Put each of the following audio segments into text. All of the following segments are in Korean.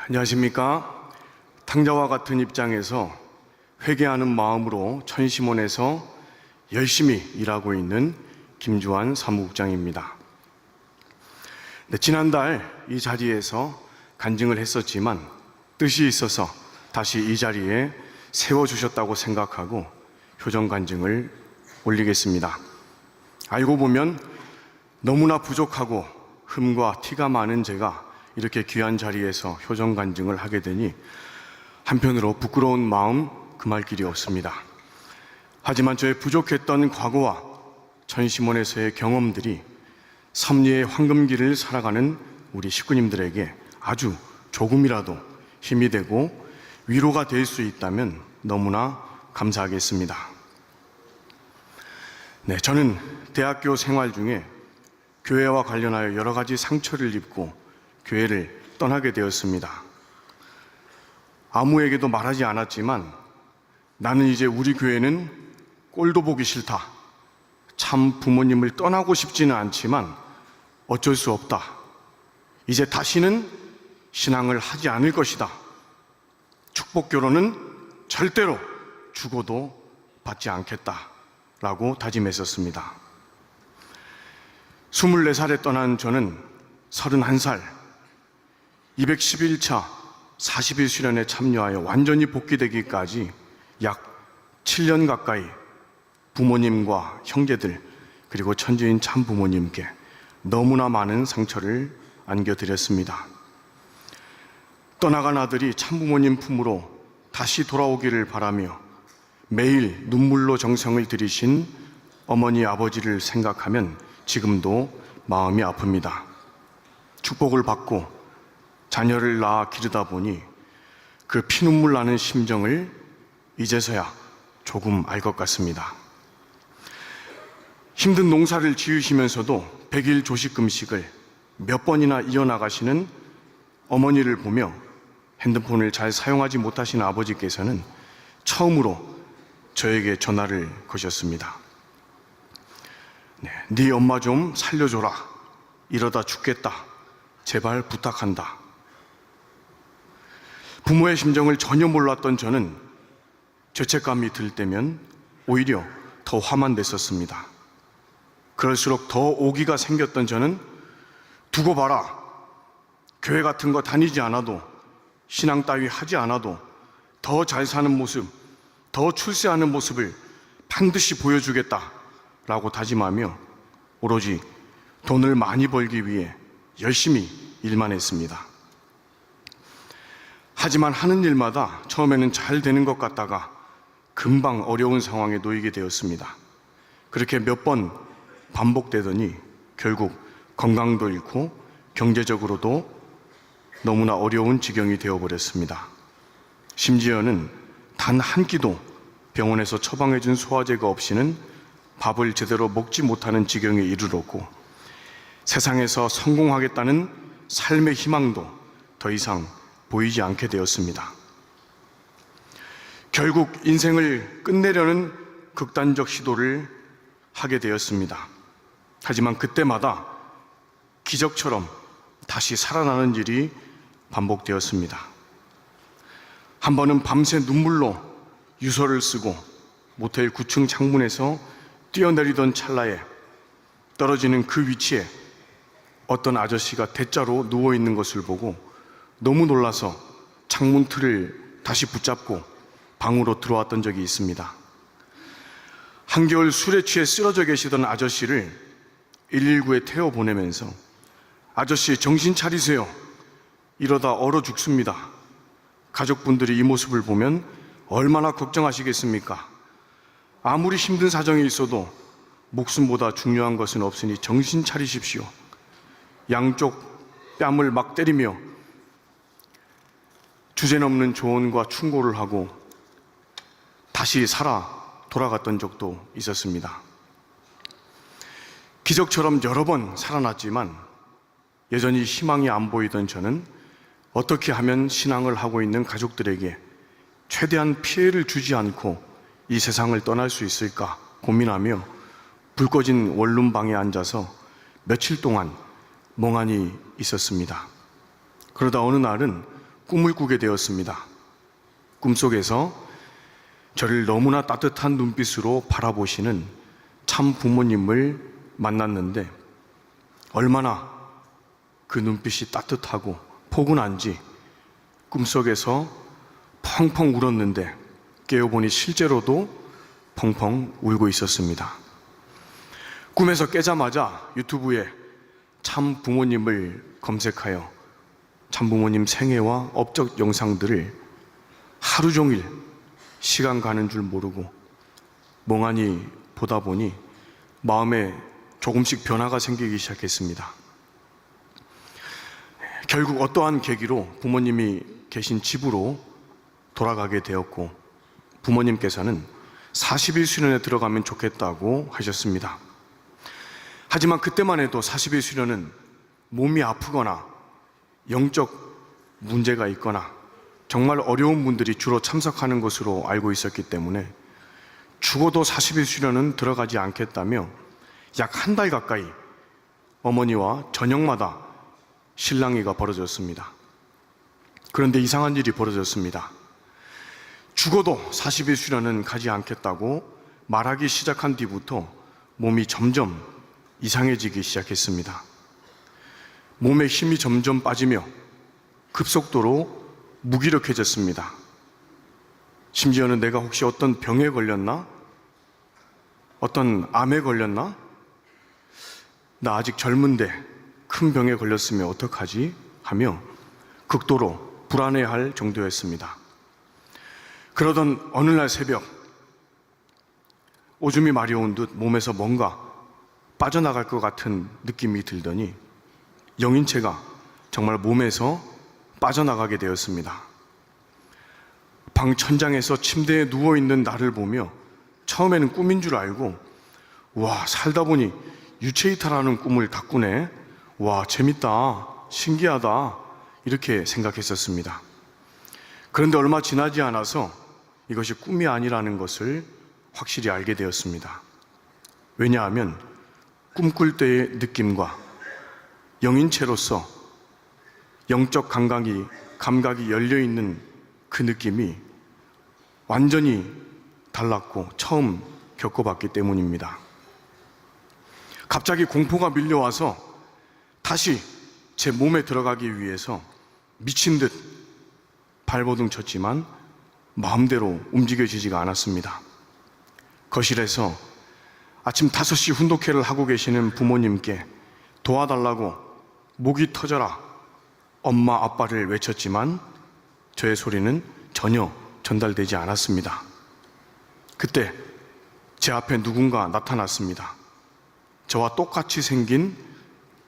안녕하십니까. 탕자와 같은 입장에서 회개하는 마음으로 천심원에서 열심히 일하고 있는 김주환 사무국장입니다. 지난달 이 자리에서 간증을 했었지만 뜻이 있어서 다시 이 자리에 세워주셨다고 생각하고 효정 간증을 올리겠습니다. 알고 보면 너무나 부족하고 흠과 티가 많은 제가 이렇게 귀한 자리에서 효정 간증을 하게 되니 한편으로 부끄러운 마음 금할 길이 없습니다. 하지만 저의 부족했던 과거와 천심원에서의 경험들이 섭리의 황금길을 살아가는 우리 식구님들에게 아주 조금이라도 힘이 되고 위로가 될 수 있다면 너무나 감사하겠습니다. 저는 대학교 생활 중에 교회와 관련하여 여러 가지 상처를 입고 교회를 떠나게 되었습니다. 아무에게도 말하지 않았지만 나는 이제 우리 교회는 꼴도 보기 싫다. 참 부모님을 떠나고 싶지는 않지만 어쩔 수 없다. 이제 다시는 신앙을 하지 않을 것이다. 축복 결혼은 절대로 죽어도 받지 않겠다. 라고 다짐했었습니다. 24살에 떠난 저는 31살 211차 40일 수련에 참여하여 완전히 복귀되기까지 약 7년 가까이 부모님과 형제들 그리고 천주인 참부모님께 너무나 많은 상처를 안겨드렸습니다. 떠나간 아들이 참부모님 품으로 다시 돌아오기를 바라며 매일 눈물로 정성을 들이신 어머니 아버지를 생각하면 지금도 마음이 아픕니다. 축복을 받고 자녀를 낳아 기르다 보니 그 피눈물 나는 심정을 이제서야 조금 알 것 같습니다. 힘든 농사를 지으시면서도 100일 조식금식을 몇 번이나 이어나가시는 어머니를 보며 핸드폰을 잘 사용하지 못하시는 아버지께서는 처음으로 저에게 전화를 거셨습니다. 네 엄마 좀 살려줘라. 이러다 죽겠다. 제발 부탁한다. 부모의 심정을 전혀 몰랐던 저는 죄책감이 들 때면 오히려 더 화만 냈었습니다. 그럴수록 더 오기가 생겼던 저는 두고 봐라. 교회 같은 거 다니지 않아도 신앙 따위 하지 않아도 더 잘 사는 모습, 더 출세하는 모습을 반드시 보여주겠다 라고 다짐하며 오로지 돈을 많이 벌기 위해 열심히 일만 했습니다. 하지만 하는 일마다 처음에는 잘 되는 것 같다가 금방 어려운 상황에 놓이게 되었습니다. 그렇게 몇 번 반복되더니 결국 건강도 잃고 경제적으로도 너무나 어려운 지경이 되어버렸습니다. 심지어는 단 한 끼도 병원에서 처방해준 소화제가 없이는 밥을 제대로 먹지 못하는 지경에 이르렀고 세상에서 성공하겠다는 삶의 희망도 더 이상 보이지 않게 되었습니다. 결국 인생을 끝내려는 극단적 시도를 하게 되었습니다. 하지만 그때마다 기적처럼 다시 살아나는 일이 반복되었습니다. 한 번은 밤새 눈물로 유서를 쓰고 모텔 9층 창문에서 뛰어내리던 찰나에 떨어지는 그 위치에 어떤 아저씨가 대자로 누워있는 것을 보고 너무 놀라서 창문 틀을 다시 붙잡고 방으로 들어왔던 적이 있습니다. 한겨울 술에 취해 쓰러져 계시던 아저씨를 119에 태워 보내면서 아저씨 정신 차리세요. 이러다 얼어 죽습니다. 가족분들이 이 모습을 보면 얼마나 걱정하시겠습니까? 아무리 힘든 사정이 있어도 목숨보다 중요한 것은 없으니 정신 차리십시오. 양쪽 뺨을 막 때리며 주제넘는 조언과 충고를 하고 다시 살아 돌아갔던 적도 있었습니다. 기적처럼 여러 번 살아났지만 여전히 희망이 안 보이던 저는 어떻게 하면 신앙을 하고 있는 가족들에게 최대한 피해를 주지 않고 이 세상을 떠날 수 있을까 고민하며 불 꺼진 원룸방에 앉아서 며칠 동안 멍하니 있었습니다. 그러다 어느 날은 꿈을 꾸게 되었습니다. 꿈속에서 저를 너무나 따뜻한 눈빛으로 바라보시는 참 부모님을 만났는데, 얼마나 그 눈빛이 따뜻하고 포근한지 꿈속에서 펑펑 울었는데 깨어보니 실제로도 펑펑 울고 있었습니다. 꿈에서 깨자마자 유튜브에 참 부모님을 검색하여 참 부모님 생애와 업적 영상들을 하루 종일 시간 가는 줄 모르고 멍하니 보다 보니 마음에 조금씩 변화가 생기기 시작했습니다. 결국 어떠한 계기로 부모님이 계신 집으로 돌아가게 되었고, 부모님께서는 40일 수련에 들어가면 좋겠다고 하셨습니다. 하지만 그때만 해도 40일 수련은 몸이 아프거나 영적 문제가 있거나 정말 어려운 분들이 주로 참석하는 것으로 알고 있었기 때문에 죽어도 40일 수련은 들어가지 않겠다며 약 한 달 가까이 어머니와 저녁마다 실랑이가 벌어졌습니다. 그런데 이상한 일이 벌어졌습니다. 죽어도 40일 수련은 가지 않겠다고 말하기 시작한 뒤부터 몸이 점점 이상해지기 시작했습니다. 몸에 힘이 점점 빠지며 급속도로 무기력해졌습니다. 심지어는 내가 혹시 어떤 병에 걸렸나? 어떤 암에 걸렸나? 나 아직 젊은데 큰 병에 걸렸으면 어떡하지? 하며 극도로 불안해할 정도였습니다. 그러던 어느 날 새벽, 오줌이 마려운 듯 몸에서 뭔가 빠져나갈 것 같은 느낌이 들더니 영인체가 정말 몸에서 빠져나가게 되었습니다. 방 천장에서 침대에 누워있는 나를 보며 처음에는 꿈인 줄 알고, 와, 살다 보니 유체이탈하는 꿈을 다 꾸네. 와, 재밌다, 신기하다, 이렇게 생각했었습니다. 그런데 얼마 지나지 않아서 이것이 꿈이 아니라는 것을 확실히 알게 되었습니다. 왜냐하면 꿈꿀 때의 느낌과 영인체로서 영적 감각이 열려있는 그 느낌이 완전히 달랐고 처음 겪어봤기 때문입니다. 갑자기 공포가 밀려와서 다시 제 몸에 들어가기 위해서 미친 듯 발버둥 쳤지만 마음대로 움직여지지가 않았습니다. 거실에서 아침 5시 훈독회를 하고 계시는 부모님께 도와달라고 목이 터져라 엄마 아빠를 외쳤지만 저의 소리는 전혀 전달되지 않았습니다. 그때 제 앞에 누군가 나타났습니다. 저와 똑같이 생긴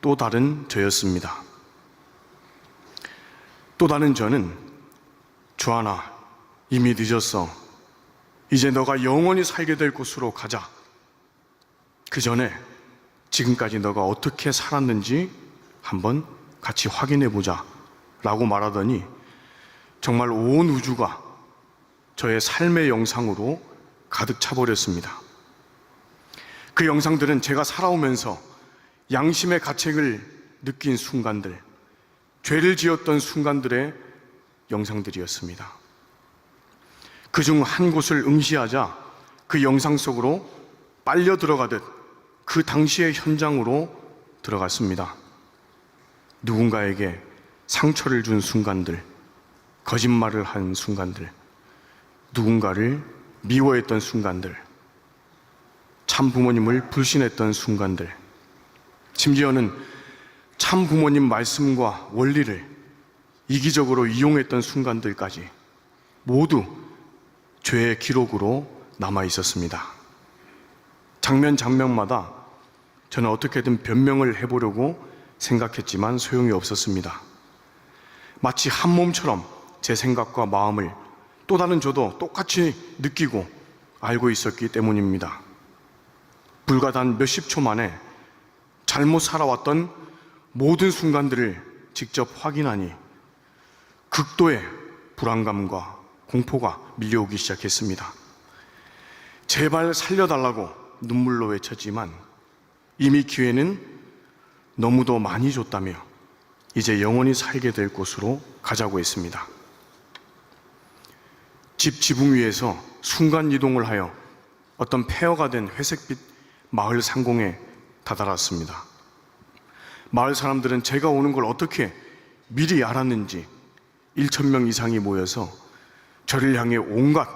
또 다른 저였습니다. 또 다른 저는, 주하나, 이미 늦었어. 이제 너가 영원히 살게 될 곳으로 가자. 그 전에 지금까지 너가 어떻게 살았는지 한번 같이 확인해 보자 라고 말하더니 정말 온 우주가 저의 삶의 영상으로 가득 차버렸습니다. 그 영상들은 제가 살아오면서 양심의 가책을 느낀 순간들, 죄를 지었던 순간들의 영상들이었습니다. 그중 한 곳을 응시하자 그 영상 속으로 빨려 들어가듯 그 당시의 현장으로 들어갔습니다. 누군가에게 상처를 준 순간들, 거짓말을 한 순간들, 누군가를 미워했던 순간들, 참 부모님을 불신했던 순간들, 심지어는 참 부모님 말씀과 원리를 이기적으로 이용했던 순간들까지 모두 죄의 기록으로 남아 있었습니다. 장면 장면마다 저는 어떻게든 변명을 해보려고 생각했지만 소용이 없었습니다. 마치 한 몸처럼 제 생각과 마음을 또 다른 저도 똑같이 느끼고 알고 있었기 때문입니다. 불과 단 몇십 초 만에 잘못 살아왔던 모든 순간들을 직접 확인하니 극도의 불안감과 공포가 밀려오기 시작했습니다. 제발 살려달라고 눈물로 외쳤지만 이미 기회는 너무도 많이 줬다며 이제 영원히 살게 될 곳으로 가자고 했습니다. 집 지붕 위에서 순간 이동을 하여 어떤 폐허가 된 회색빛 마을 상공에 다다랐습니다. 마을 사람들은 제가 오는 걸 어떻게 미리 알았는지 1,000명 이상이 모여서 저를 향해 온갖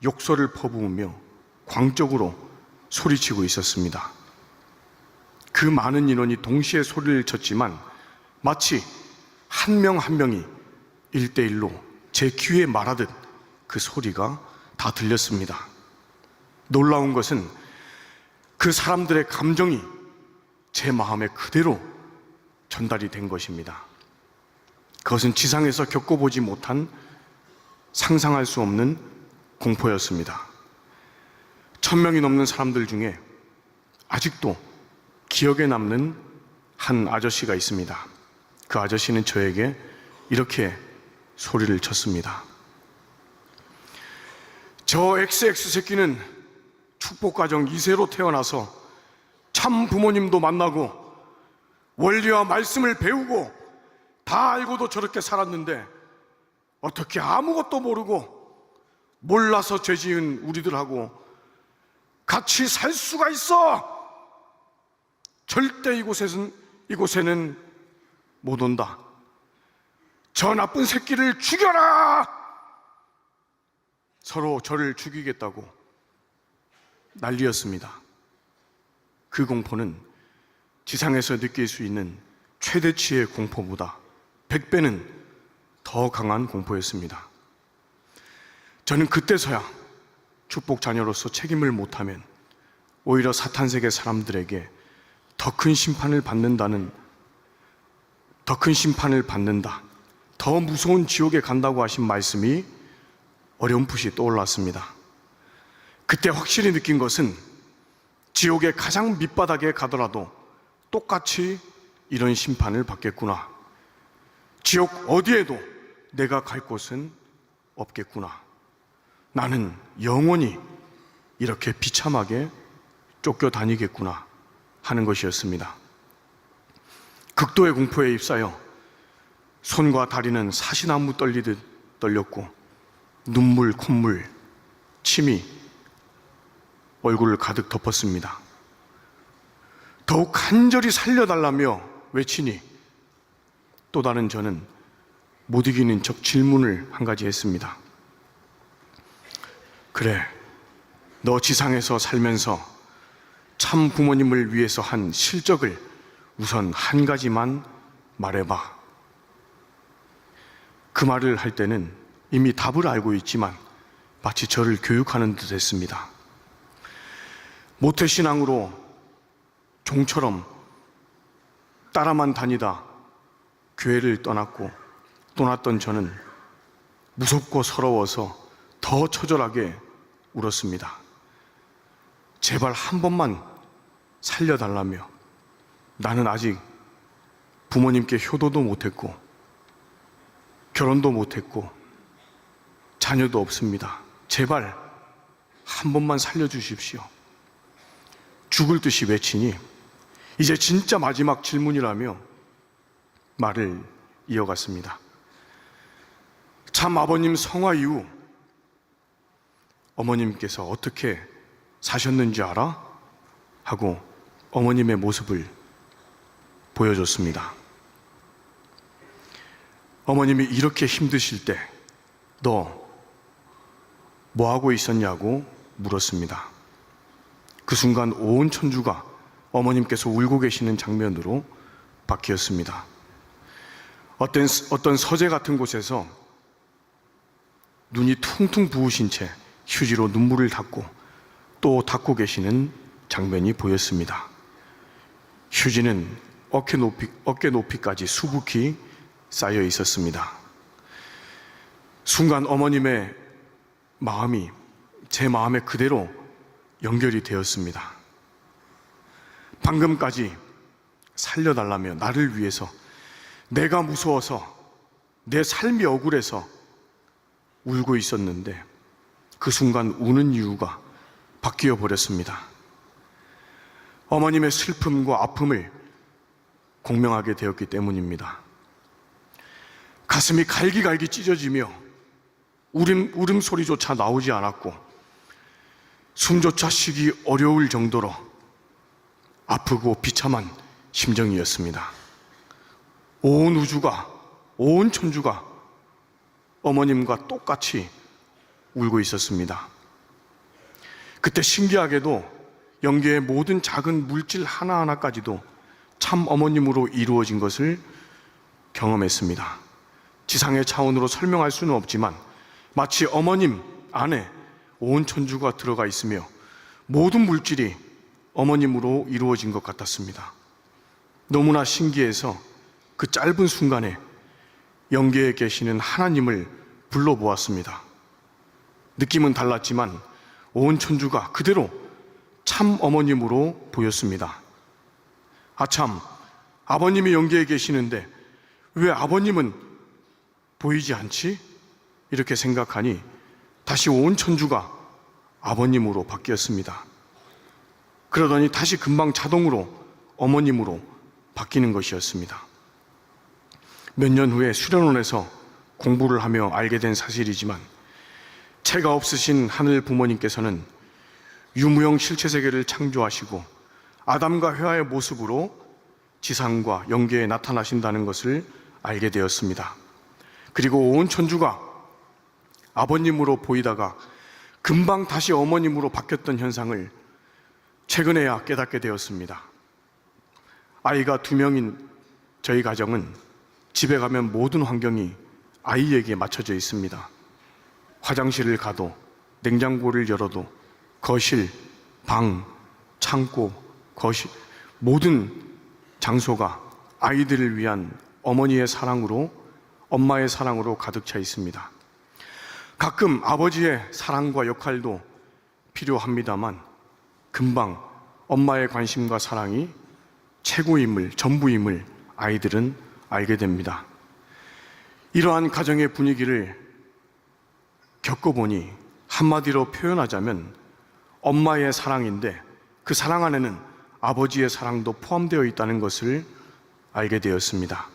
욕설을 퍼부으며 광적으로 소리치고 있었습니다. 그 많은 인원이 동시에 소리를 쳤지만 마치 한 명 한 명이 1대1로 제 귀에 말하듯 그 소리가 다 들렸습니다. 놀라운 것은 그 사람들의 감정이 제 마음에 그대로 전달이 된 것입니다. 그것은 지상에서 겪어보지 못한 상상할 수 없는 공포였습니다. 1,000명이 넘는 사람들 중에 아직도 기억에 남는 한 아저씨가 있습니다. 그 아저씨는 저에게 이렇게 소리를 쳤습니다. 저 XX 새끼는 축복가정 2세로 태어나서 참 부모님도 만나고 원리와 말씀을 배우고 다 알고도 저렇게 살았는데 어떻게 아무것도 모르고 몰라서 죄 지은 우리들하고 같이 살 수가 있어? 절대 이곳에는 못 온다. 저 나쁜 새끼를 죽여라! 서로 저를 죽이겠다고 난리였습니다. 그 공포는 지상에서 느낄 수 있는 최대치의 공포보다 100배는 더 강한 공포였습니다. 저는 그때서야 축복 자녀로서 책임을 못하면 오히려 사탄세계 사람들에게 더 큰 심판을 받는다, 더 무서운 지옥에 간다고 하신 말씀이 어렴풋이 떠올랐습니다. 그때 확실히 느낀 것은 지옥의 가장 밑바닥에 가더라도 똑같이 이런 심판을 받겠구나. 지옥 어디에도 내가 갈 곳은 없겠구나. 나는 영원히 이렇게 비참하게 쫓겨다니겠구나 하는 것이었습니다. 극도의 공포에 휩싸여 손과 다리는 사시나무 떨리듯 떨렸고 눈물, 콧물, 침이 얼굴을 가득 덮었습니다. 더욱 간절히 살려달라며 외치니 또 다른 저는 못 이기는 척 질문을 한 가지 했습니다. 그래, 너 지상에서 살면서 참 부모님을 위해서 한 실적을 우선 한 가지만 말해봐. 그 말을 할 때는 이미 답을 알고 있지만 마치 저를 교육하는 듯 했습니다. 모태신앙으로 종처럼 따라만 다니다 교회를 떠났던 저는 무섭고 서러워서 더 처절하게 울었습니다. 제발 한 번만 살려달라며 나는 아직 부모님께 효도도 못했고 결혼도 못했고 자녀도 없습니다. 제발 한 번만 살려주십시오. 죽을 듯이 외치니 이제 진짜 마지막 질문이라며 말을 이어갔습니다. 참 아버님 성화 이후 어머님께서 어떻게 사셨는지 알아? 하고 어머님의 모습을 보여줬습니다. 어머님이 이렇게 힘드실 때 너 뭐하고 있었냐고 물었습니다. 그 순간 온 천주가 어머님께서 울고 계시는 장면으로 바뀌었습니다. 어떤 서재 같은 곳에서 눈이 퉁퉁 부으신 채 휴지로 눈물을 닦고 또 닦고 계시는 장면이 보였습니다. 휴지는 어깨 높이까지 수북히 쌓여 있었습니다. 순간 어머님의 마음이 제 마음에 그대로 연결이 되었습니다. 방금까지 살려달라며 나를 위해서 내가 무서워서 내 삶이 억울해서 울고 있었는데 그 순간 우는 이유가 바뀌어 버렸습니다. 어머님의 슬픔과 아픔을 공명하게 되었기 때문입니다. 가슴이 갈기갈기 찢어지며 울음소리조차 나오지 않았고 숨조차 쉬기 어려울 정도로 아프고 비참한 심정이었습니다. 온 우주가, 온 천주가 어머님과 똑같이 울고 있었습니다. 그때 신기하게도 영계의 모든 작은 물질 하나하나까지도 참 어머님으로 이루어진 것을 경험했습니다. 지상의 차원으로 설명할 수는 없지만 마치 어머님 안에 온 천주가 들어가 있으며 모든 물질이 어머님으로 이루어진 것 같았습니다. 너무나 신기해서 그 짧은 순간에 영계에 계시는 하나님을 불러보았습니다. 느낌은 달랐지만 온 천주가 그대로 참 어머님으로 보였습니다. 아참, 아버님이 영계에 계시는데 왜 아버님은 보이지 않지? 이렇게 생각하니 다시 온 천주가 아버님으로 바뀌었습니다. 그러더니 다시 금방 자동으로 어머님으로 바뀌는 것이었습니다. 몇 년 후에 수련원에서 공부를 하며 알게 된 사실이지만 채가 없으신 하늘 부모님께서는 유무형 실체세계를 창조하시고 아담과 헤와의 모습으로 지상과 영계에 나타나신다는 것을 알게 되었습니다. 그리고 온 천주가 아버님으로 보이다가 금방 다시 어머님으로 바뀌었던 현상을 최근에야 깨닫게 되었습니다. 아이가 2명인 저희 가정은 집에 가면 모든 환경이 아이에게 맞춰져 있습니다. 화장실을 가도, 냉장고를 열어도, 거실, 방, 창고, 거실, 모든 장소가 아이들을 위한 어머니의 사랑으로, 엄마의 사랑으로 가득 차 있습니다. 가끔 아버지의 사랑과 역할도 필요합니다만 금방 엄마의 관심과 사랑이 최고임을, 전부임을 아이들은 알게 됩니다. 이러한 가정의 분위기를 겪어보니 한마디로 표현하자면 엄마의 사랑인데 그 사랑 안에는 아버지의 사랑도 포함되어 있다는 것을 알게 되었습니다.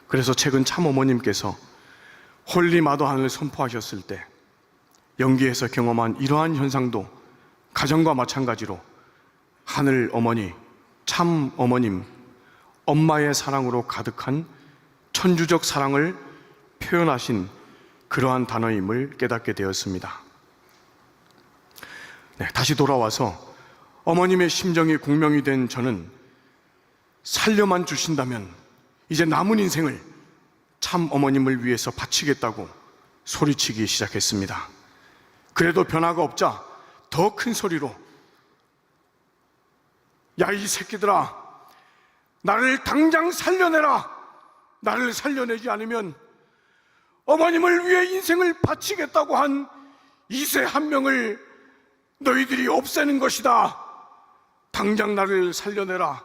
그래서 최근 참 어머님께서 홀리 마더한을 선포하셨을 때 영계에서 경험한 이러한 현상도 가정과 마찬가지로 하늘 어머니, 참 어머님, 엄마의 사랑으로 가득한 천주적 사랑을 표현하신 그러한 단어임을 깨닫게 되었습니다. 다시 돌아와서 어머님의 심정이 공명이 된 저는 살려만 주신다면 이제 남은 인생을 참 어머님을 위해서 바치겠다고 소리치기 시작했습니다. 그래도 변화가 없자 더 큰 소리로 야, 이 새끼들아, 나를 당장 살려내라. 나를 살려내지 않으면 어머님을 위해 인생을 바치겠다고 한 2세 한 명을 너희들이 없애는 것이다. 당장 나를 살려내라.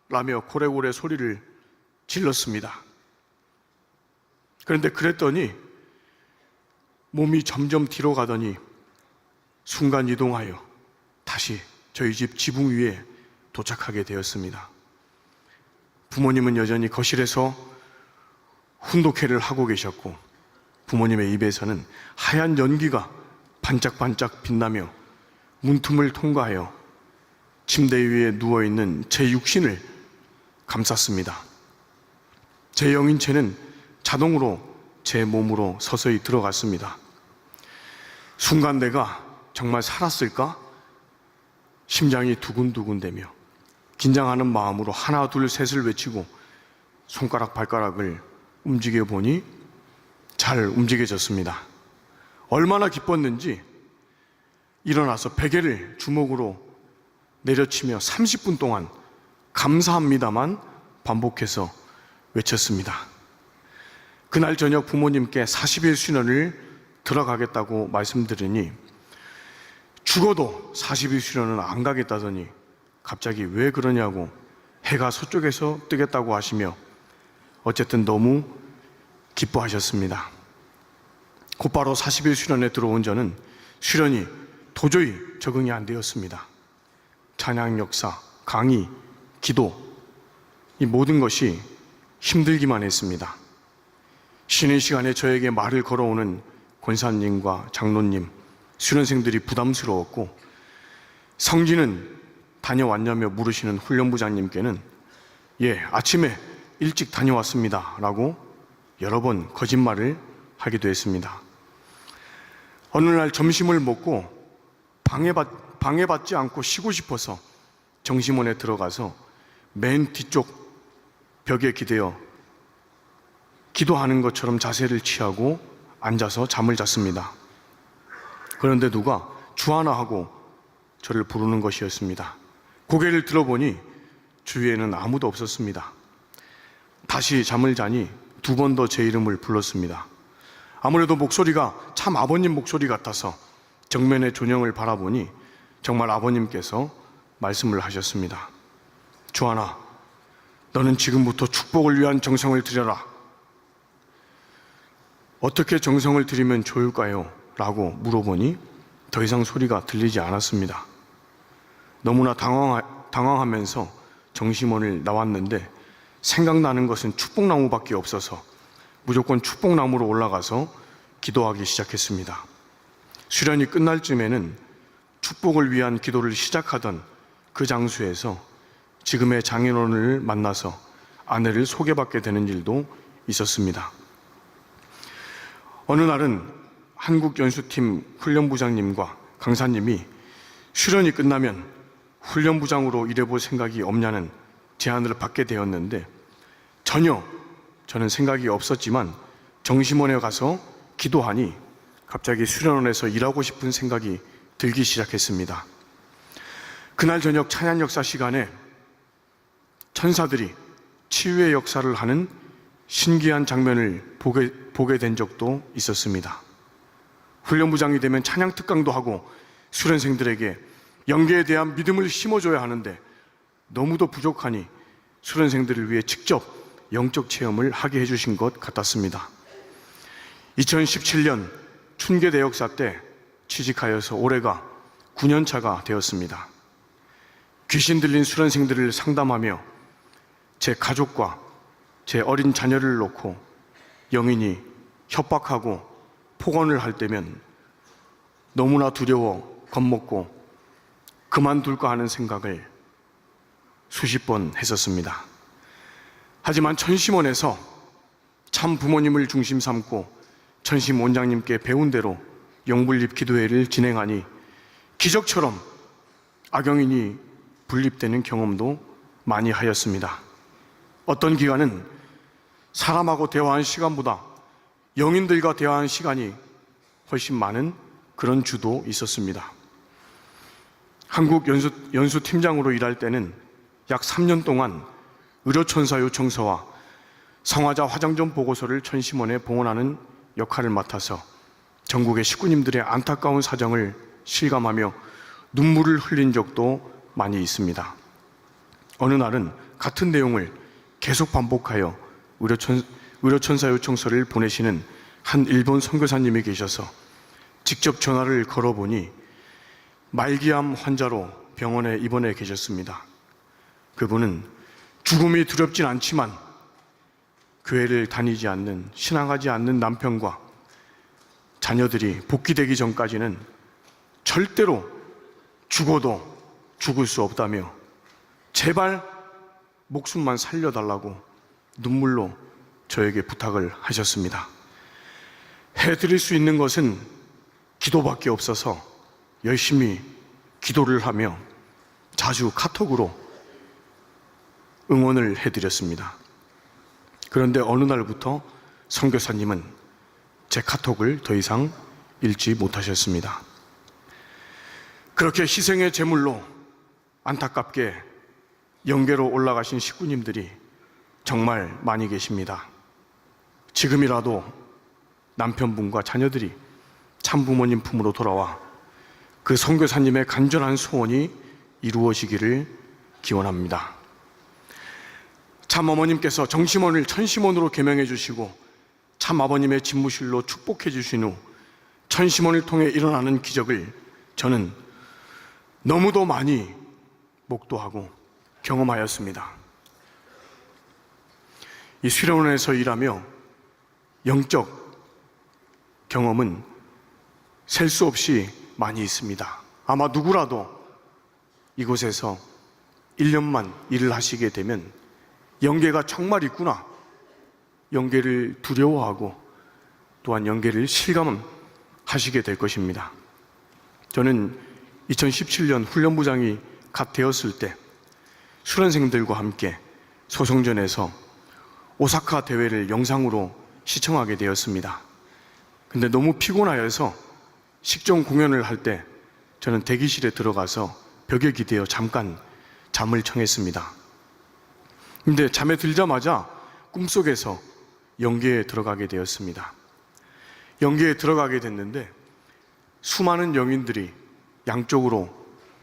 라며 고래고래 소리를 질렀습니다. 그런데 그랬더니 몸이 점점 뒤로 가더니 순간 이동하여 다시 저희 집 지붕 위에 도착하게 되었습니다. 부모님은 여전히 거실에서 훈독회를 하고 계셨고 부모님의 입에서는 하얀 연기가 반짝반짝 빛나며 문틈을 통과하여 침대 위에 누워있는 제 육신을 감쌌습니다. 제 영인체는 자동으로 제 몸으로 서서히 들어갔습니다. 순간 내가 정말 살았을까? 심장이 두근두근대며 긴장하는 마음으로 하나 둘 셋을 외치고 손가락 발가락을 움직여 보니 잘 움직여졌습니다. 얼마나 기뻤는지 일어나서 베개를 주먹으로 내려치며 30분 동안 감사합니다만 반복해서 외쳤습니다. 그날 저녁 부모님께 40일 수련을 들어가겠다고 말씀드리니 죽어도 40일 수련은 안 가겠다더니 갑자기 왜 그러냐고 해가 서쪽에서 뜨겠다고 하시며 어쨌든 너무 기뻐하셨습니다. 곧바로 40일 수련에 들어온 저는 수련이 도저히 적응이 안 되었습니다. 찬양 역사, 강의, 기도 이 모든 것이 힘들기만 했습니다. 쉬는 시간에 저에게 말을 걸어오는 권사님과 장로님, 수련생들이 부담스러웠고, 성진은 다녀왔냐며 물으시는 훈련부장님께는 예, 아침에 일찍 다녀왔습니다 라고 여러 번 거짓말을 하기도 했습니다. 어느 날 점심을 먹고 방해받지 않고 쉬고 싶어서 정심원에 들어가서 맨 뒤쪽 벽에 기대어 기도하는 것처럼 자세를 취하고 앉아서 잠을 잤습니다. 그런데 누가 주하나 하고 저를 부르는 것이었습니다. 고개를 들어보니 주위에는 아무도 없었습니다. 다시 잠을 자니 두 번 더 제 이름을 불렀습니다. 아무래도 목소리가 참 아버님 목소리 같아서 정면의 존영을 바라보니 정말 아버님께서 말씀을 하셨습니다. 주하나, 너는 지금부터 축복을 위한 정성을 드려라. 어떻게 정성을 드리면 좋을까요? 라고 물어보니 더 이상 소리가 들리지 않았습니다. 너무나 당황하면서 정심원을 나왔는데 생각나는 것은 축복나무밖에 없어서 무조건 축복나무로 올라가서 기도하기 시작했습니다. 수련이 끝날 쯤에는 축복을 위한 기도를 시작하던 그 장소에서 지금의 장인어른을 만나서 아내를 소개받게 되는 일도 있었습니다. 어느 날은 한국연수팀 훈련부장님과 강사님이 수련이 끝나면 훈련부장으로 일해볼 생각이 없냐는 제안을 받게 되었는데 전혀 저는 생각이 없었지만 정심원에 가서 기도하니 갑자기 수련원에서 일하고 싶은 생각이 들기 시작했습니다. 그날 저녁 찬양 역사 시간에 천사들이 치유의 역사를 하는 신기한 장면을 보게 된 적도 있었습니다. 훈련부장이 되면 찬양 특강도 하고 수련생들에게 영계에 대한 믿음을 심어줘야 하는데 너무도 부족하니 수련생들을 위해 직접 영적 체험을 하게 해주신 것 같았습니다. 2017년 춘계대역사 때 취직하여서 올해가 9년 차가 되었습니다. 귀신 들린 수련생들을 상담하며 제 가족과 제 어린 자녀를 놓고 영인이 협박하고 폭언을 할 때면 너무나 두려워 겁먹고 그만둘까 하는 생각을 수십 번 했었습니다. 하지만 천심원에서 참 부모님을 중심 삼고 천심 원장님께 배운 대로 영분립 기도회를 진행하니 기적처럼 악영인이 분립되는 경험도 많이 하였습니다. 어떤 기간은 사람하고 대화한 시간보다 영인들과 대화한 시간이 훨씬 많은 그런 주도 있었습니다. 한국 연수 팀장으로 일할 때는 약 3년 동안 의료천사 요청서와 성화자 화장점 보고서를 천심원에 봉헌하는 역할을 맡아서 전국의 식구님들의 안타까운 사정을 실감하며 눈물을 흘린 적도 많이 있습니다. 어느 날은 같은 내용을 계속 반복하여 의료천사 요청서를 보내시는 한 일본 선교사님이 계셔서 직접 전화를 걸어보니 말기암 환자로 병원에 입원해 계셨습니다. 그분은 죽음이 두렵진 않지만 교회를 다니지 않는, 신앙하지 않는 남편과 자녀들이 복귀되기 전까지는 절대로 죽어도 죽을 수 없다며 제발 목숨만 살려달라고 눈물로 저에게 부탁을 하셨습니다. 해드릴 수 있는 것은 기도밖에 없어서 열심히 기도를 하며 자주 카톡으로 응원을 해드렸습니다. 그런데 어느 날부터 선교사님은 제 카톡을 더 이상 읽지 못하셨습니다. 그렇게 희생의 제물로 안타깝게 영계로 올라가신 식구님들이 정말 많이 계십니다. 지금이라도 남편분과 자녀들이 참부모님 품으로 돌아와 그 선교사님의 간절한 소원이 이루어지기를 기원합니다. 참어머님께서 정심원을 천심원으로 계명해 주시고 참아버님의 집무실로 축복해 주신 후 천심원을 통해 일어나는 기적을 저는 너무도 많이 목도하고 경험하였습니다. 이 수련원에서 일하며 영적 경험은 셀 수 없이 많이 있습니다. 아마 누구라도 이곳에서 1년만 일을 하시게 되면 영계가 정말 있구나, 영계를 두려워하고 또한 영계를 실감하시게 될 것입니다. 저는 2017년 훈련부장이 갓 되었을 때 수련생들과 함께 소송전에서 오사카 대회를 영상으로 시청하게 되었습니다. 근데 너무 피곤하여서 식전 공연을 할 때 저는 대기실에 들어가서 벽에 기대어 잠깐 잠을 청했습니다. 근데 잠에 들자마자 꿈속에서 영계에 들어가게 되었습니다. 영계에 들어가게 됐는데 수많은 영인들이 양쪽으로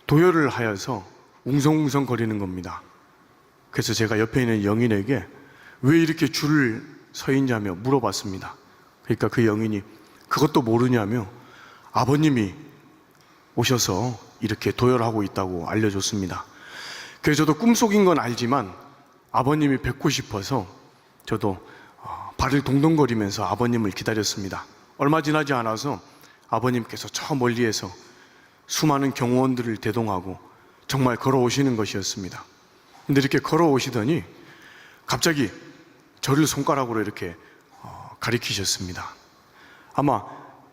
도열을 하여서 웅성웅성 거리는 겁니다. 그래서 제가 옆에 있는 영인에게 왜 이렇게 줄을 서 있냐며 물어봤습니다. 그러니까 그 영인이 그것도 모르냐며 아버님이 오셔서 이렇게 도열하고 있다고 알려줬습니다. 그래서 저도 꿈속인 건 알지만 아버님이 뵙고 싶어서 저도 발을 동동거리면서 아버님을 기다렸습니다. 얼마 지나지 않아서 아버님께서 저 멀리에서 수많은 경호원들을 대동하고 정말 걸어오시는 것이었습니다. 근데 이렇게 걸어오시더니 갑자기 저를 손가락으로 이렇게 가리키셨습니다. 아마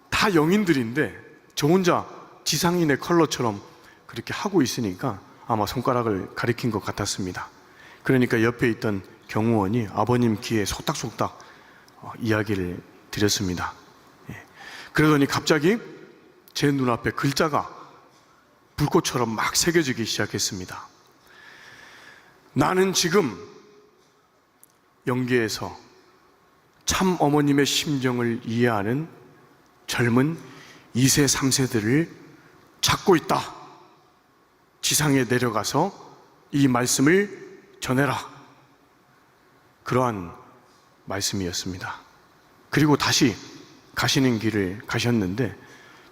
다 영인들인데 저 혼자 지상인의 컬러처럼 그렇게 하고 있으니까 아마 손가락을 가리킨 것 같았습니다. 그러니까 옆에 있던 경호원이 아버님 귀에 속닥속닥 이야기를 드렸습니다. 그러더니 갑자기 제 눈앞에 글자가 불꽃처럼 막 새겨지기 시작했습니다. 나는 지금 영계에서 참 어머님의 심정을 이해하는 젊은 2세, 3세들을 찾고 있다. 지상에 내려가서 이 말씀을 전해라. 그러한 말씀이었습니다. 그리고 다시 가시는 길을 가셨는데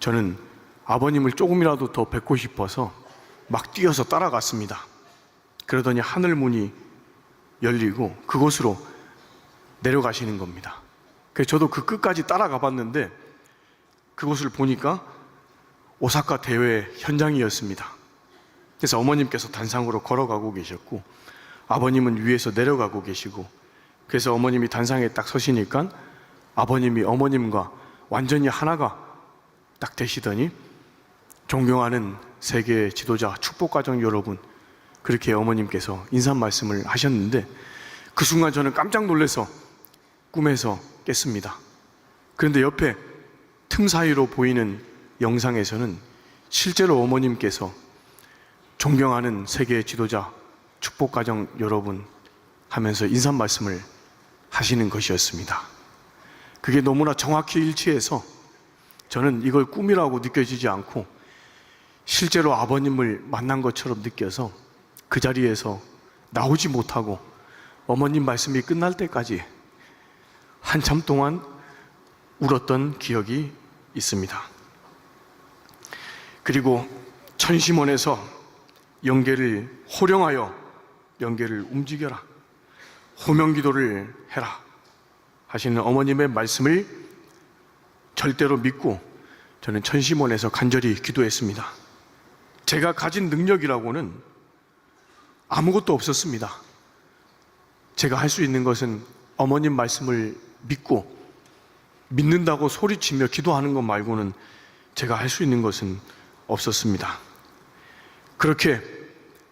저는 아버님을 조금이라도 더 뵙고 싶어서 막 뛰어서 따라갔습니다. 그러더니 하늘문이 열리고 그곳으로 내려가시는 겁니다. 그래서 저도 그 끝까지 따라가 봤는데 그곳을 보니까 오사카 대회 현장이었습니다. 그래서 어머님께서 단상으로 걸어가고 계셨고 아버님은 위에서 내려가고 계시고, 그래서 어머님이 단상에 딱 서시니까 아버님이 어머님과 완전히 하나가 딱 되시더니 존경하는 세계 지도자 축복가정 여러분, 그렇게 어머님께서 인사 말씀을 하셨는데 그 순간 저는 깜짝 놀라서 꿈에서 깼습니다. 그런데 옆에 틈 사이로 보이는 영상에서는 실제로 어머님께서 존경하는 세계 지도자 축복가정 여러분 하면서 인사 말씀을 하시는 것이었습니다. 그게 너무나 정확히 일치해서 저는 이걸 꿈이라고 느껴지지 않고 실제로 아버님을 만난 것처럼 느껴서 그 자리에서 나오지 못하고 어머님 말씀이 끝날 때까지 한참 동안 울었던 기억이 있습니다. 그리고 천심원에서 영계를 호령하여 영계를 움직여라, 호명기도를 해라 하시는 어머님의 말씀을 절대로 믿고 저는 천심원에서 간절히 기도했습니다. 제가 가진 능력이라고는 아무것도 없었습니다. 제가 할 수 있는 것은 어머님 말씀을 믿고 믿는다고 소리치며 기도하는 것 말고는 제가 할 수 있는 것은 없었습니다. 그렇게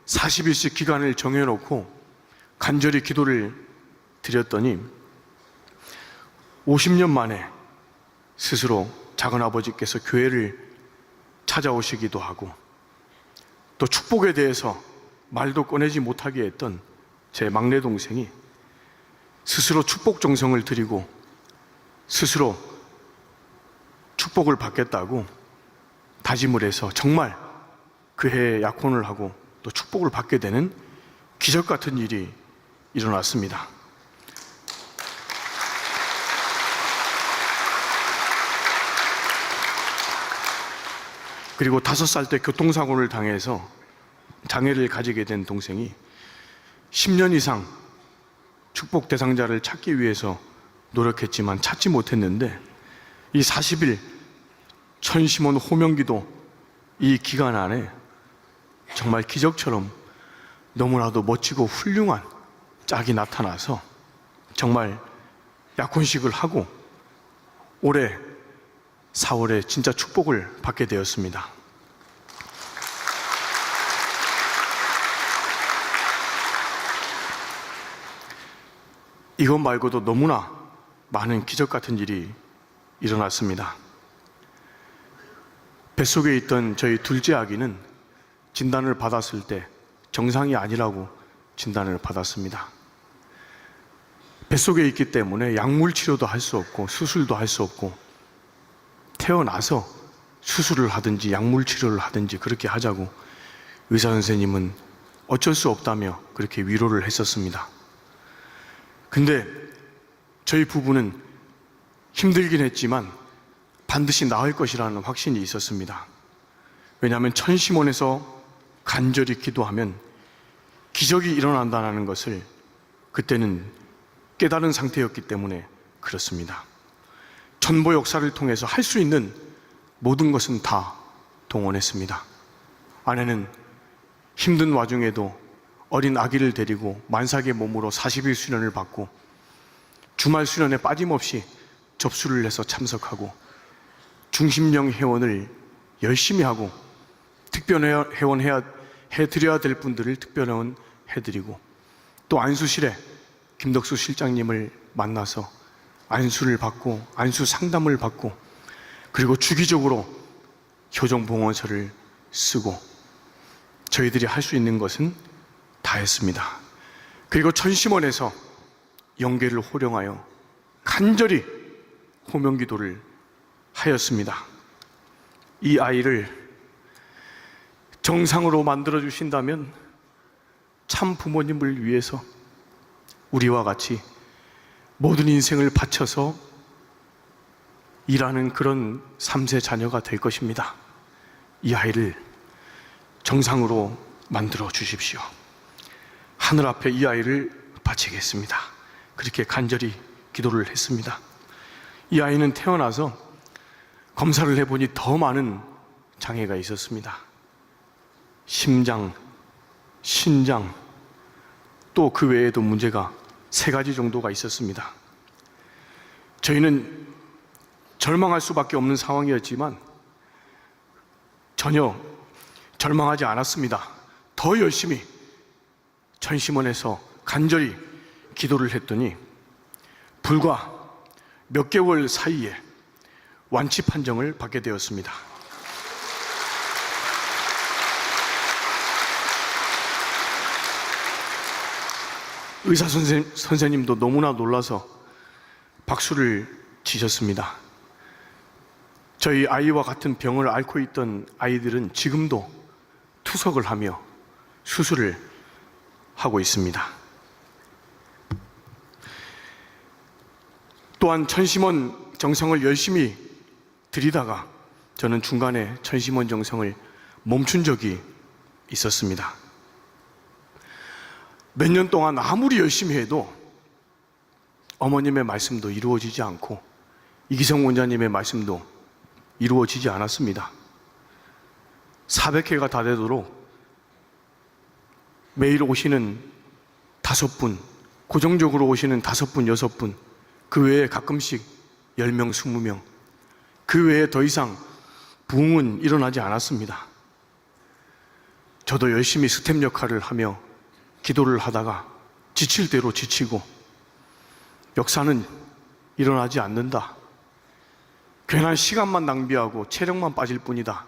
40일씩 기간을 정해놓고 간절히 기도를 드렸더니 50년 만에 스스로 작은아버지께서 교회를 찾아오시기도 하고 또 축복에 대해서 말도 꺼내지 못하게 했던 제 막내 동생이 스스로 축복 정성을 드리고 스스로 축복을 받겠다고 다짐을 해서 정말 그 해에 약혼을 하고 또 축복을 받게 되는 기적 같은 일이 일어났습니다. 그리고 5살 때 교통사고를 당해서 장애를 가지게 된 동생이 10년 이상 축복 대상자를 찾기 위해서 노력했지만 찾지 못했는데 이 40일 천심원 호명기도 이 기간 안에 정말 기적처럼 너무나도 멋지고 훌륭한 짝이 나타나서 정말 약혼식을 하고 올해 4월에 진짜 축복을 받게 되었습니다. 이것 말고도 너무나 많은 기적 같은 일이 일어났습니다. 뱃속에 있던 저희 둘째 아기는 진단을 받았을 때 정상이 아니라고 진단을 받았습니다. 뱃속에 있기 때문에 약물 치료도 할 수 없고 수술도 할 수 없고 태어나서 수술을 하든지 약물 치료를 하든지 그렇게 하자고 의사 선생님은 어쩔 수 없다며 그렇게 위로를 했었습니다. 근데 저희 부부는 힘들긴 했지만 반드시 나을 것이라는 확신이 있었습니다. 왜냐하면 천심원에서 간절히 기도하면 기적이 일어난다는 것을 그때는 깨달은 상태였기 때문에 그렇습니다. 전보 역사를 통해서 할 수 있는 모든 것은 다 동원했습니다. 아내는 힘든 와중에도 어린 아기를 데리고 만삭의 몸으로 40일 수련을 받고 주말 수련에 빠짐없이 접수를 해서 참석하고 중심령 회원을 열심히 하고 특별회원 해드려야 될 분들을 특별회원 해드리고 또 안수실에 김덕수 실장님을 만나서 안수를 받고 안수 상담을 받고 그리고 주기적으로 효정봉헌서를 쓰고 저희들이 할 수 있는 것은 다 했습니다. 그리고 천심원에서 영계를 호령하여 간절히 호명기도를 하였습니다. 이 아이를 정상으로 만들어 주신다면 참 부모님을 위해서 우리와 같이 모든 인생을 바쳐서 일하는 그런 3세 자녀가 될 것입니다. 이 아이를 정상으로 만들어 주십시오. 하늘 앞에 이 아이를 바치겠습니다. 그렇게 간절히 기도를 했습니다. 이 아이는 태어나서 검사를 해보니 더 많은 장애가 있었습니다. 심장, 신장, 또 그 외에도 문제가 3가지 정도가 있었습니다. 저희는 절망할 수밖에 없는 상황이었지만 전혀 절망하지 않았습니다. 더 열심히 천심원에서 간절히 기도를 했더니 불과 몇 개월 사이에 완치 판정을 받게 되었습니다. 의사 선생님도 너무나 놀라서 박수를 치셨습니다. 저희 아이와 같은 병을 앓고 있던 아이들은 지금도 투석을 하며 수술을 하고 있습니다. 또한 천심원 정성을 열심히 들이다가 저는 중간에 천심원 정성을 멈춘 적이 있었습니다. 몇 년 동안 아무리 열심히 해도 어머님의 말씀도 이루어지지 않고 이기성 원장님의 말씀도 이루어지지 않았습니다. 400회가 다 되도록 매일 오시는 5분, 고정적으로 오시는 5분, 6분, 그 외에 가끔씩 10명, 20명, 그 외에 더 이상 부흥은 일어나지 않았습니다. 저도 열심히 스텝 역할을 하며 기도를 하다가 지칠 대로 지치고 역사는 일어나지 않는다. 괜한 시간만 낭비하고 체력만 빠질 뿐이다.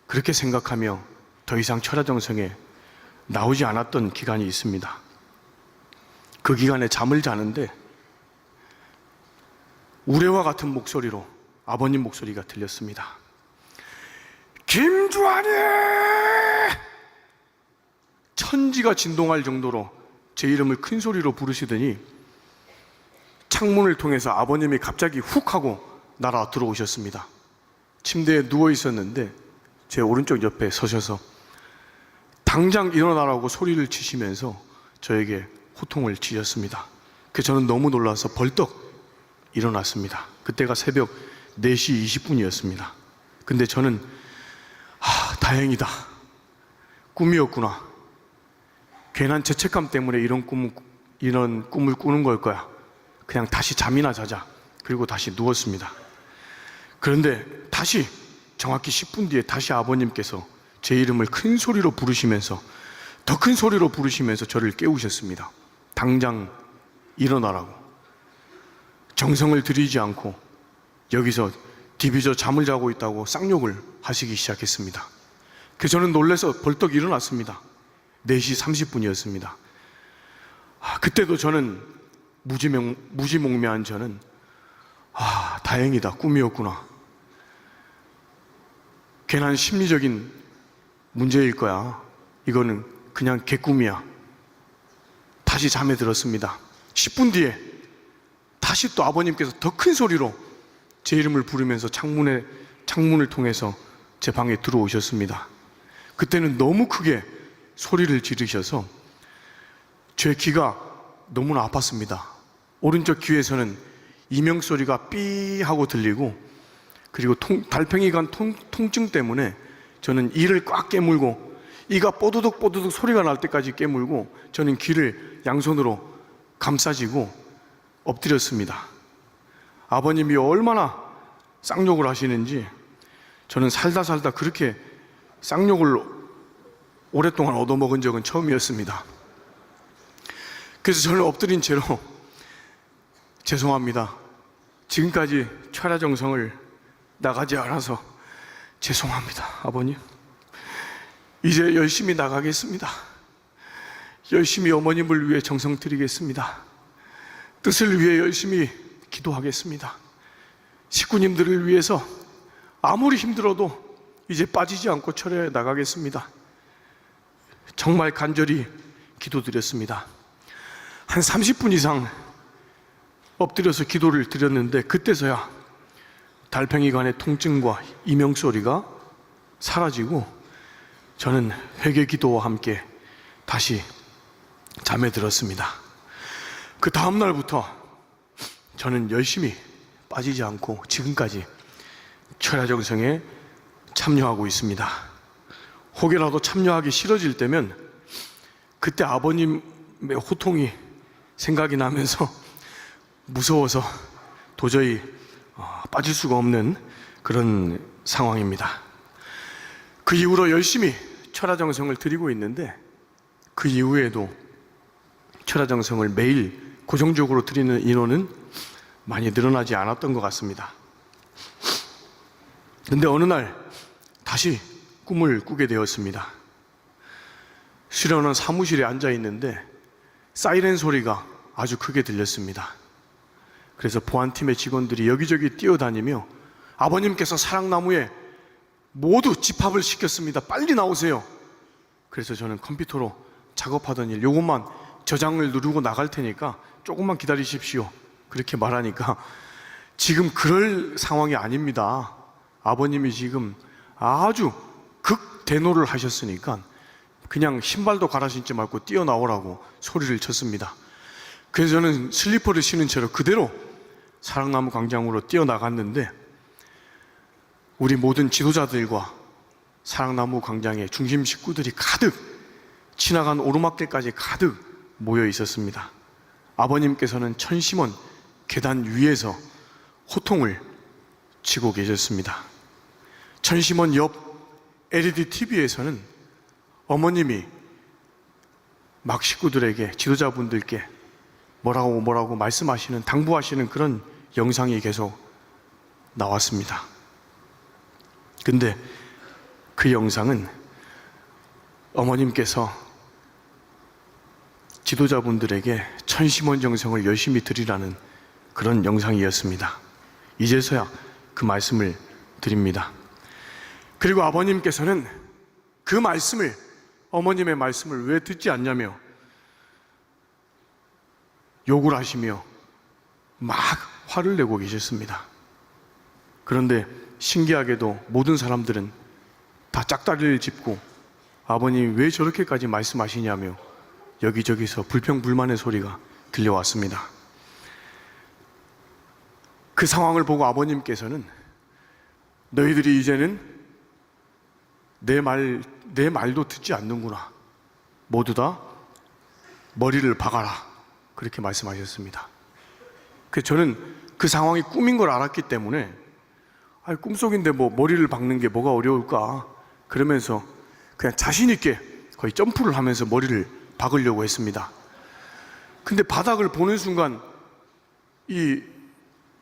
그렇게 생각하며 더 이상 철야정성에 나오지 않았던 기간이 있습니다. 그 기간에 잠을 자는데 우레와 같은 목소리로 아버님 목소리가 들렸습니다. 김주환이! 천지가 진동할 정도로 제 이름을 큰 소리로 부르시더니 창문을 통해서 아버님이 갑자기 훅 하고 날아 들어오셨습니다. 침대에 누워 있었는데 제 오른쪽 옆에 서셔서 당장 일어나라고 소리를 치시면서 저에게 호통을 치셨습니다. 저는 너무 놀라서 벌떡 일어났습니다. 그때가 새벽 4시 20분이었습니다. 근데 저는 다행이다. 꿈이었구나. 괜한 죄책감 때문에 이런 꿈을 꾸는 걸 거야. 그냥 다시 잠이나 자자. 그리고 다시 누웠습니다. 그런데 다시 정확히 10분 뒤에 다시 아버님께서 제 이름을 큰 소리로 부르시면서, 더 큰 소리로 부르시면서 저를 깨우셨습니다. 당장 일어나라고. 정성을 들이지 않고 여기서 디비저 잠을 자고 있다고 쌍욕을 하시기 시작했습니다. 그래서 저는 놀라서 벌떡 일어났습니다. 4시 30분이었습니다. 그때도 저는 무지몽매한 저는 다행이다. 꿈이었구나. 괜한 심리적인 문제일 거야. 이거는 그냥 개꿈이야. 다시 잠에 들었습니다. 10분 뒤에 다시 또 아버님께서 더 큰 소리로 제 이름을 부르면서 창문을 통해서 제 방에 들어오셨습니다. 그때는 너무 크게 소리를 지르셔서 제 귀가 너무나 아팠습니다. 오른쪽 귀에서는 이명 소리가 삐 하고 들리고, 그리고 달팽이 간 통증 때문에 저는 이를 꽉 깨물고, 이가 뽀드득 뽀드득 소리가 날 때까지 깨물고, 저는 귀를 양손으로 감싸지고 엎드렸습니다. 아버님이 얼마나 쌍욕을 하시는지 저는 살다 그렇게 쌍욕을 오랫동안 얻어먹은 적은 처음이었습니다. 그래서 저는 엎드린 채로 죄송합니다. 지금까지 철야정성을 나가지 않아서 죄송합니다. 아버님, 이제 열심히 나가겠습니다. 열심히 어머님을 위해 정성 드리겠습니다. 뜻을 위해 열심히 기도하겠습니다. 식구님들을 위해서 아무리 힘들어도 이제 빠지지 않고 철야에 나가겠습니다. 정말 간절히 기도드렸습니다. 한 30분 이상 엎드려서 기도를 드렸는데, 그때서야 달팽이관의 통증과 이명소리가 사라지고 저는 회개 기도와 함께 다시 잠에 들었습니다. 그 다음 날부터 저는 열심히 빠지지 않고 지금까지 철야정성에 참여하고 있습니다. 혹여라도 참여하기 싫어질 때면 그때 아버님의 호통이 생각이 나면서 무서워서 도저히 빠질 수가 없는 그런 상황입니다. 그 이후로 열심히 철야정성을 드리고 있는데, 그 이후에도 철야정성을 매일 고정적으로 드리는 인원은 많이 늘어나지 않았던 것 같습니다. 근데 어느 날 다시 꿈을 꾸게 되었습니다. 수련원 사무실에 앉아 있는데 사이렌 소리가 아주 크게 들렸습니다. 그래서 보안팀의 직원들이 여기저기 뛰어다니며 아버님께서 사랑나무에 모두 집합을 시켰습니다. 빨리 나오세요. 그래서 저는 컴퓨터로 작업하던 일, 요것만 저장을 누르고 나갈 테니까 조금만 기다리십시오. 그렇게 말하니까 지금 그럴 상황이 아닙니다. 아버님이 지금 아주 극대노를 하셨으니까 그냥 신발도 갈아 신지 말고 뛰어나오라고 소리를 쳤습니다. 그래서 저는 슬리퍼를 신은 채로 그대로 사랑나무 광장으로 뛰어나갔는데, 우리 모든 지도자들과 사랑나무 광장의 중심 식구들이 가득, 지나간 오르막길까지 가득 모여 있었습니다. 아버님께서는 천심원 계단 위에서 호통을 치고 계셨습니다. 천심원 옆 LED TV에서는 어머님이 막 식구들에게, 지도자분들께 뭐라고 말씀하시는, 당부하시는 그런 영상이 계속 나왔습니다. 근데 그 영상은 어머님께서 지도자분들에게 천심원 정성을 열심히 드리라는 그런 영상이었습니다. 이제서야 그 말씀을 드립니다. 그리고 아버님께서는 그 말씀을, 어머님의 말씀을 왜 듣지 않냐며 욕을 하시며 막 화를 내고 계셨습니다. 그런데 신기하게도 모든 사람들은 다 짝다리를 짚고 아버님이 왜 저렇게까지 말씀하시냐며 여기저기서 불평불만의 소리가 들려왔습니다. 그 상황을 보고 아버님께서는 너희들이 이제는 내 말도 듣지 않는구나. 모두 다 머리를 박아라. 그렇게 말씀하셨습니다. 저는 그 상황이 꿈인 걸 알았기 때문에 꿈속인데 뭐 머리를 박는 게 뭐가 어려울까? 그러면서 그냥 자신 있게 거의 점프를 하면서 머리를 박으려고 했습니다. 근데 바닥을 보는 순간 이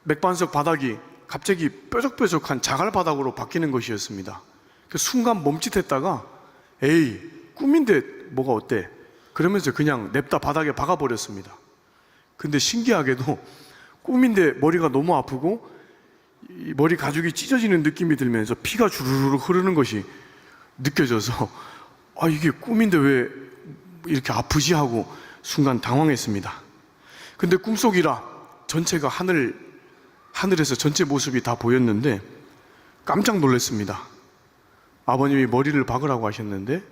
맥반석 바닥이 갑자기 뾰족뾰족한 자갈 바닥으로 바뀌는 것이었습니다. 그 순간 멈칫했다가 에이, 꿈인데 뭐가 어때? 그러면서 그냥 냅다 바닥에 박아버렸습니다. 근데 신기하게도 꿈인데 머리가 너무 아프고 이 머리 가죽이 찢어지는 느낌이 들면서 피가 주르르 흐르는 것이 느껴져서 이게 꿈인데 왜 이렇게 아프지 하고 순간 당황했습니다. 근데 꿈속이라 전체가 하늘에서 전체 모습이 다 보였는데 깜짝 놀랐습니다. 아버님이 머리를 박으라고 하셨는데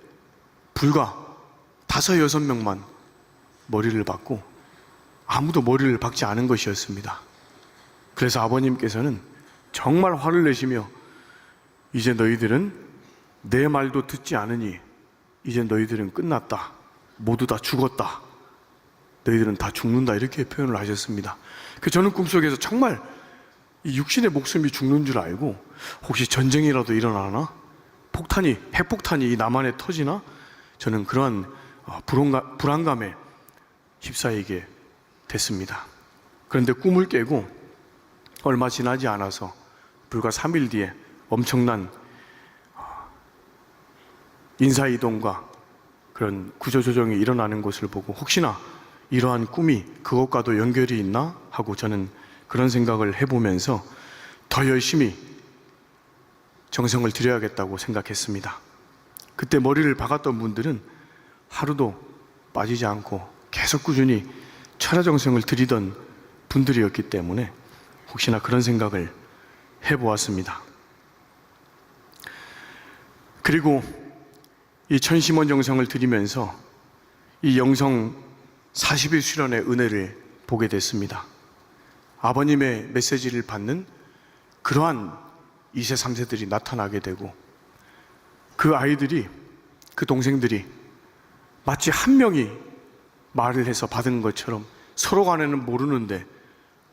불과 5, 6명만 머리를 박고 아무도 머리를 박지 않은 것이었습니다. 그래서 아버님께서는 정말 화를 내시며 이제 너희들은 내 말도 듣지 않으니 이제 너희들은 끝났다. 모두 다 죽었다. 너희들은 다 죽는다. 이렇게 표현을 하셨습니다. 저는 꿈속에서 정말 이 육신의 목숨이 죽는 줄 알고 혹시 전쟁이라도 일어나나? 핵폭탄이 이 남한에 터지나? 저는 그러한 불안감에 휩싸이게 됐습니다. 그런데 꿈을 깨고 얼마 지나지 않아서 불과 3일 뒤에 엄청난 인사이동과 그런 구조조정이 일어나는 것을 보고 혹시나 이러한 꿈이 그것과도 연결이 있나 하고 저는 그런 생각을 해보면서 더 열심히 정성을 들여야겠다고 생각했습니다. 그때 머리를 박았던 분들은 하루도 빠지지 않고 계속 꾸준히 철야정성을 들이던 분들이었기 때문에 혹시나 그런 생각을 해보았습니다. 그리고 이 천심원 정성을 드리면서 이 영성 40일 수련의 은혜를 보게 됐습니다. 아버님의 메시지를 받는 그러한 2세, 3세들이 나타나게 되고 그 아이들이, 그 동생들이 마치 한 명이 말을 해서 받은 것처럼 서로 간에는 모르는데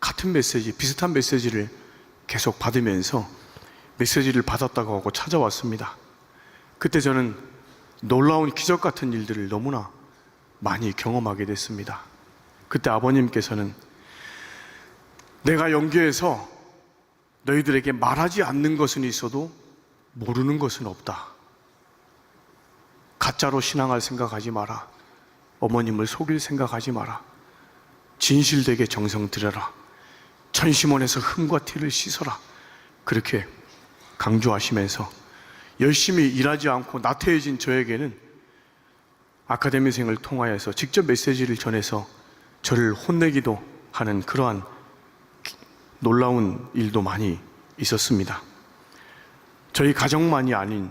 같은 메시지, 비슷한 메시지를 계속 받으면서 메시지를 받았다고 하고 찾아왔습니다. 그때 저는 놀라운 기적 같은 일들을 너무나 많이 경험하게 됐습니다. 그때 아버님께서는 내가 영계에서 너희들에게 말하지 않는 것은 있어도 모르는 것은 없다. 가짜로 신앙할 생각하지 마라. 어머님을 속일 생각하지 마라. 진실되게 정성 들여라. 천심원에서 흠과 티를 씻어라. 그렇게 강조하시면서 열심히 일하지 않고 나태해진 저에게는 아카데미생을 통하여서 직접 메시지를 전해서 저를 혼내기도 하는 그러한 놀라운 일도 많이 있었습니다. 저희 가정만이 아닌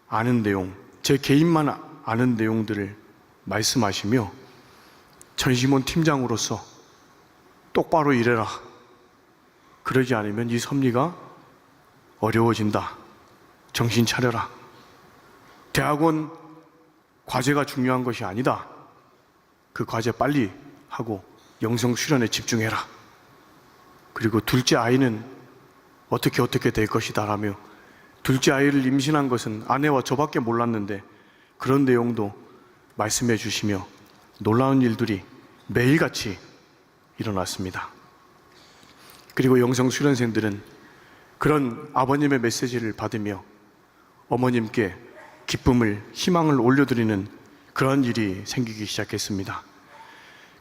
아는 내용, 제 개인만 아는 내용들을 말씀하시며 천심원 팀장으로서 똑바로 일해라. 그러지 않으면 이 섭리가 어려워진다. 정신 차려라. 대학원 과제가 중요한 것이 아니다. 그 과제 빨리 하고 영성 수련에 집중해라. 그리고 둘째 아이는 어떻게 될 것이다 라며 둘째 아이를 임신한 것은 아내와 저밖에 몰랐는데 그런 내용도 말씀해 주시며 놀라운 일들이 매일같이 일어났습니다. 그리고 영성 수련생들은 그런 아버님의 메시지를 받으며 어머님께 기쁨을, 희망을 올려드리는 그런 일이 생기기 시작했습니다.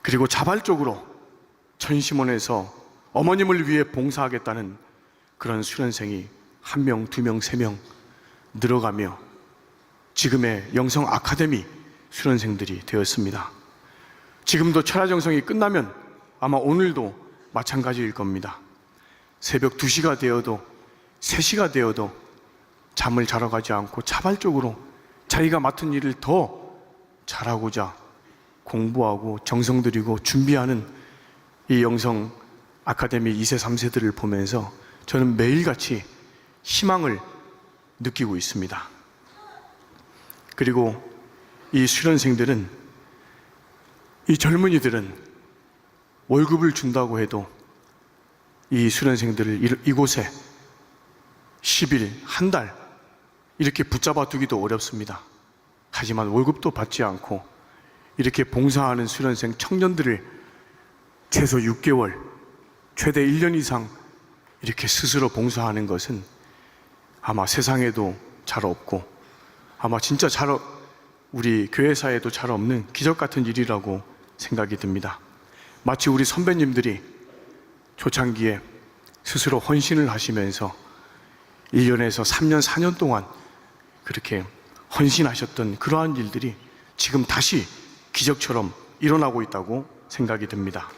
그리고 자발적으로 천심원에서 어머님을 위해 봉사하겠다는 그런 수련생이 1명, 2명, 3명 늘어가며 지금의 영성 아카데미 수련생들이 되었습니다. 지금도 철야정성이 끝나면 아마 오늘도 마찬가지일 겁니다. 새벽 2시가 되어도 3시가 되어도 잠을 자러 가지 않고 자발적으로 자기가 맡은 일을 더 잘하고자 공부하고 정성 들이고 준비하는 이 영성 아카데미 2세, 3세들을 보면서 저는 매일같이 희망을 느끼고 있습니다. 그리고 이 수련생들은, 이 젊은이들은 월급을 준다고 해도 이 수련생들을 이곳에 10일, 한 달 이렇게 붙잡아 두기도 어렵습니다. 하지만 월급도 받지 않고 이렇게 봉사하는 수련생 청년들을 최소 6개월, 최대 1년 이상 이렇게 스스로 봉사하는 것은 아마 세상에도 잘 없고 아마 진짜 우리 교회사에도 잘 없는 기적 같은 일이라고 생각이 듭니다. 마치 우리 선배님들이 초창기에 스스로 헌신을 하시면서 1년에서 3년, 4년 동안 그렇게 헌신하셨던 그러한 일들이 지금 다시 기적처럼 일어나고 있다고 생각이 듭니다.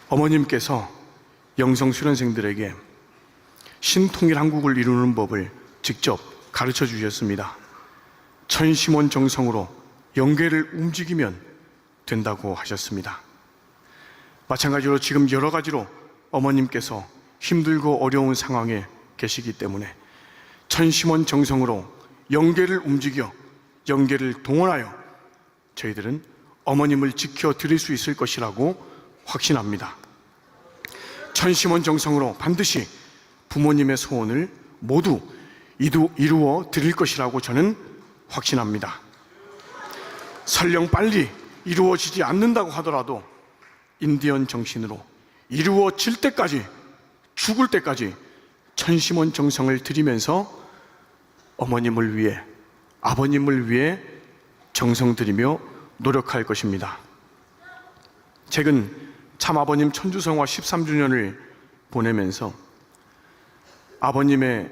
어머님께서 영성 수련생들에게 신통일 한국을 이루는 법을 직접 가르쳐 주셨습니다. 천심원 정성으로 영계를 움직이면 된다고 하셨습니다. 마찬가지로 지금 여러 가지로 어머님께서 힘들고 어려운 상황에 계시기 때문에 천심원 정성으로 영계를 움직여 영계를 동원하여 저희들은 어머님을 지켜드릴 수 있을 것이라고 확신합니다. 천심원 정성으로 반드시 부모님의 소원을 모두 이루어 드릴 것이라고 저는 확신합니다. 설령 빨리 이루어지지 않는다고 하더라도 인디언 정신으로 이루어질 때까지, 죽을 때까지 천심원 정성을 드리면서 어머님을 위해, 아버님을 위해 정성 들이며 노력할 것입니다. 최근 참아버님 천주성화 13주년을 보내면서 아버님의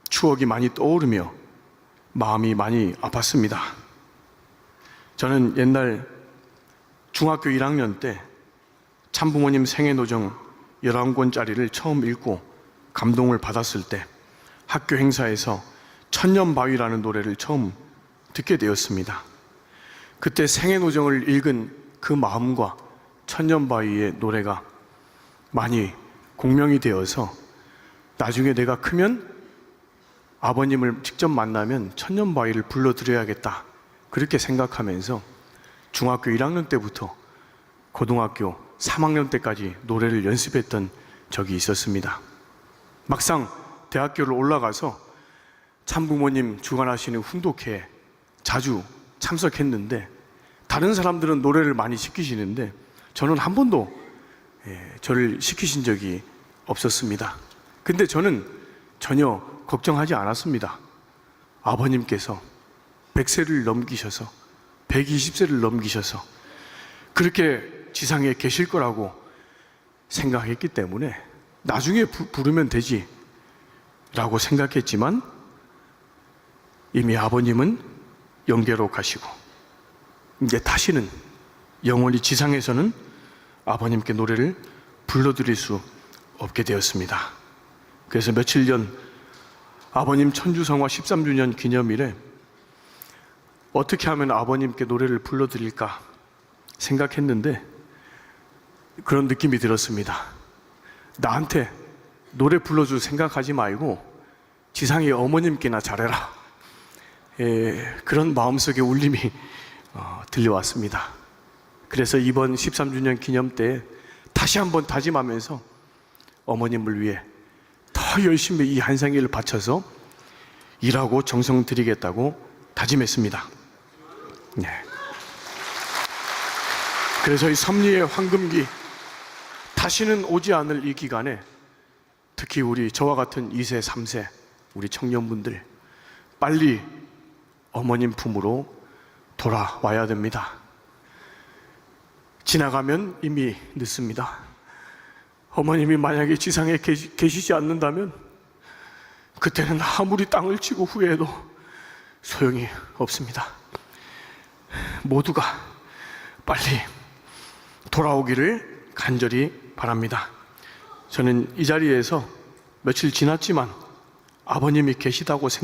추억이 많이 떠오르며 마음이 많이 아팠습니다. 저는 옛날 중학교 1학년 때 참부모님 생애노정 11권짜리를 처음 읽고 감동을 받았을 때 학교 행사에서 천년바위라는 노래를 처음 듣게 되었습니다. 그때 생애노정을 읽은 그 마음과 천년바위의 노래가 많이 공명이 되어서 나중에 내가 크면 아버님을 직접 만나면 천년바위를 불러드려야겠다, 그렇게 생각하면서 중학교 1학년 때부터 고등학교 3학년 때까지 노래를 연습했던 적이 있었습니다. 막상 대학교를 올라가서 참부모님 주관하시는 훈독회에 자주 참석했는데 다른 사람들은 노래를 많이 시키시는데 저는 한 번도 저를 시키신 적이 없었습니다. 근데 저는 전혀 걱정하지 않았습니다. 아버님께서 100세를 넘기셔서 120세를 넘기셔서 그렇게 지상에 계실 거라고 생각했기 때문에 나중에 부르면 되지 라고 생각했지만 이미 아버님은 영계로 가시고 이제 다시는 영원히 지상에서는 아버님께 노래를 불러드릴 수 없게 되었습니다. 그래서 며칠 전 아버님 천주성화 13주년 기념일에 어떻게 하면 아버님께 노래를 불러드릴까 생각했는데 그런 느낌이 들었습니다. 나한테 노래 불러줄 생각하지 말고 지상의 어머님께나 잘해라, 그런 마음속에 울림이 들려왔습니다. 그래서 이번 13주년 기념 때 다시 한번 다짐하면서 어머님을 위해 더 열심히 이 한상일을 바쳐서 일하고 정성 드리겠다고 다짐했습니다. 네. 그래서 이 섭리의 황금기, 다시는 오지 않을 이 기간에 특히 저와 같은 2세, 3세 우리 청년분들 빨리 어머님 품으로 돌아와야 됩니다. 지나가면 이미 늦습니다. 어머님이 만약에 지상에 계시지 않는다면 그때는 아무리 땅을 치고 후회해도 소용이 없습니다. 모두가 빨리 돌아오기를 간절히 바랍니다. 저는 이 자리에서 며칠 지났지만 아버님이 계시다고